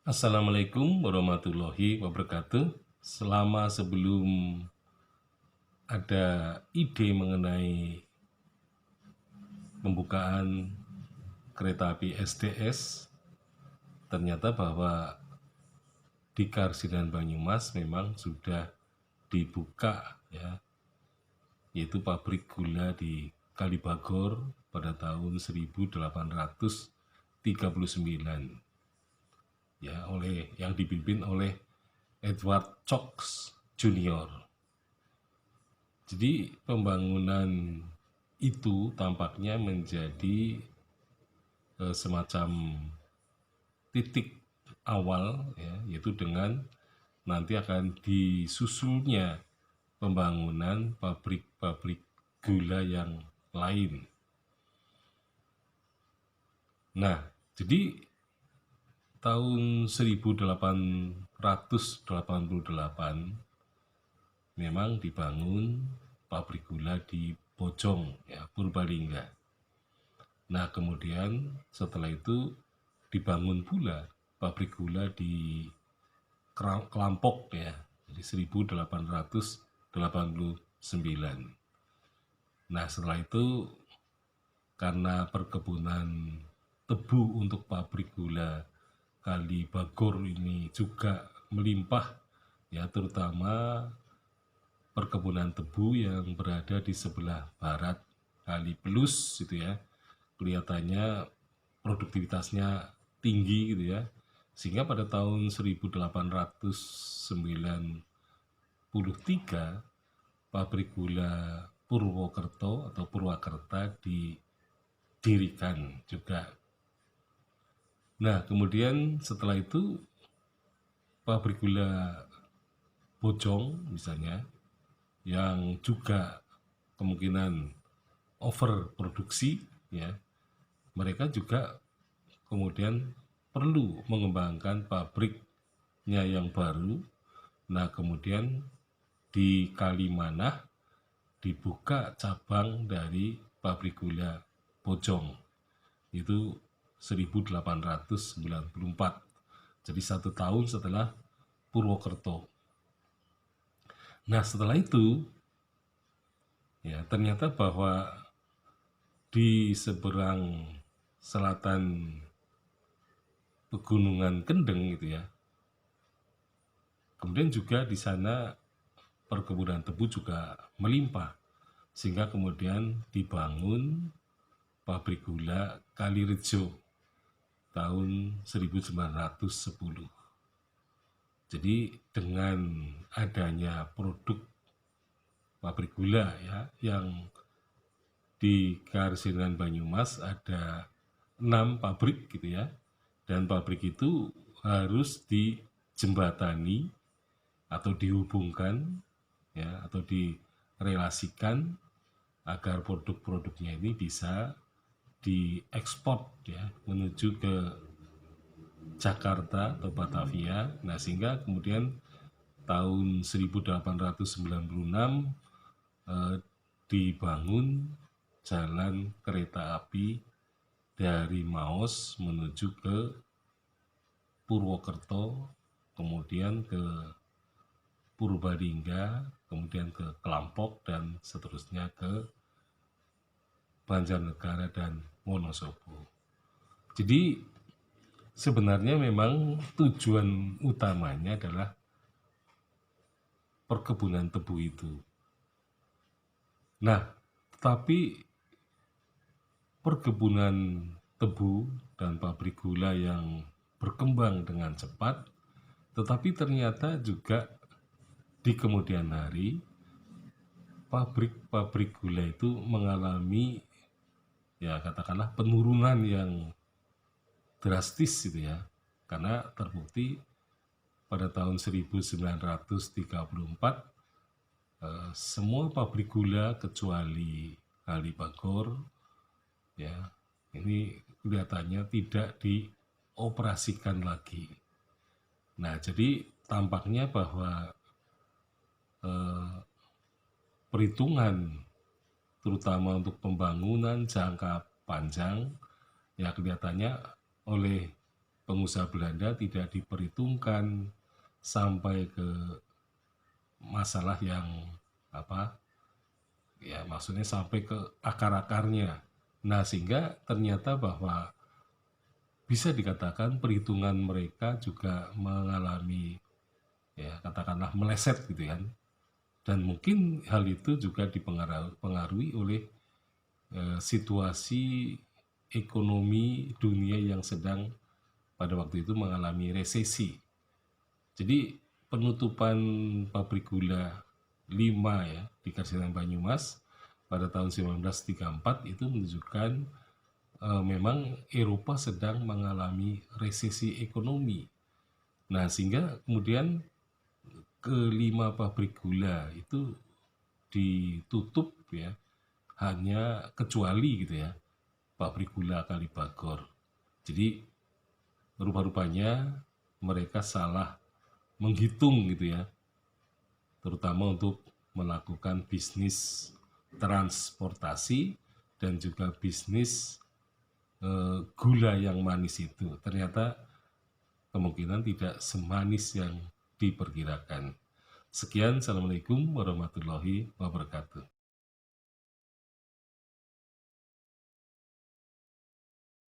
Assalamualaikum warahmatullahi wabarakatuh. Sebelum ada ide mengenai pembukaan kereta api SDS, ternyata bahwa di Karsidenan Banyumas memang sudah dibuka, ya, yaitu pabrik gula di Kalibagor pada tahun 1839, ya, yang dipimpin oleh Edward Cox Junior. Jadi pembangunan itu tampaknya menjadi semacam titik awal, ya, yaitu dengan nanti akan disusulnya pembangunan pabrik-pabrik gula yang lain. Nah, jadi tahun 1888 memang dibangun pabrik gula di Bojong, ya, Purbalingga. Nah, kemudian setelah itu dibangun pula pabrik gula di Kelampok, ya, di 1889. Nah, setelah itu karena perkebunan tebu untuk pabrik gula Kalibagor ini juga melimpah, ya, terutama perkebunan tebu yang berada di sebelah barat Kali Pelus, gitu ya, kelihatannya produktivitasnya tinggi, gitu ya, sehingga pada tahun 1893 pabrik gula Purwokerto atau Purwakerta didirikan juga. Nah, kemudian setelah itu pabrik gula Bojong misalnya, yang juga kemungkinan overproduksi, ya, mereka juga kemudian perlu mengembangkan pabriknya yang baru. Nah, kemudian di Kalimanah dibuka cabang dari pabrik gula Bojong, itu 1894. Jadi 1 tahun setelah Purwokerto. Nah, setelah itu, ya, ternyata bahwa di seberang selatan Pegunungan Kendeng, gitu ya, kemudian juga di sana perkebunan tebu juga melimpah, sehingga kemudian dibangun pabrik gula Kalirejo tahun 1910. Jadi dengan adanya produk pabrik gula, ya, yang di Karsidenan Banyumas ada 6 pabrik, gitu ya, dan pabrik itu harus dijembatani atau dihubungkan, ya, atau direlasikan agar produk-produknya ini bisa diekspor, ya, menuju ke Jakarta atau Batavia. Nah, sehingga kemudian tahun 1896 dibangun jalan kereta api dari Maos menuju ke Purwokerto, kemudian ke Purbalingga, kemudian ke Kelampok, dan seterusnya ke Banjarnegara dan Wonosobo. Jadi sebenarnya memang tujuan utamanya adalah perkebunan tebu itu. Nah, tetapi perkebunan tebu dan pabrik gula yang berkembang dengan cepat, tetapi ternyata juga di kemudian hari pabrik-pabrik gula itu mengalami, ya, katakanlah penurunan yang drastis, gitu ya, karena terbukti pada tahun 1934 semua pabrik gula kecuali Kalibagor, ya, ini kelihatannya tidak dioperasikan lagi. Nah, jadi tampaknya bahwa perhitungan terutama untuk pembangunan jangka panjang, ya, kelihatannya oleh pengusaha Belanda tidak diperhitungkan sampai ke masalah yang apa ya, maksudnya sampai ke akar-akarnya. Nah, sehingga ternyata bahwa bisa dikatakan perhitungan mereka juga mengalami ya katakanlah meleset gitu kan. Dan mungkin hal itu juga dipengaruhi oleh situasi ekonomi dunia yang sedang pada waktu itu mengalami resesi. Jadi penutupan pabrik gula 5 ya di Karsitan Banyumas pada tahun 1934 itu menunjukkan memang Eropa sedang mengalami resesi ekonomi. Nah, sehingga kemudian kelima pabrik gula itu ditutup ya, hanya kecuali gitu ya, pabrik gula Kalibagor. Jadi rupa-rupanya mereka salah menghitung gitu ya, terutama untuk melakukan bisnis transportasi dan juga bisnis gula yang manis itu. Ternyata kemungkinan tidak semanis yang diperkirakan. Sekian, Assalamualaikum warahmatullahi wabarakatuh.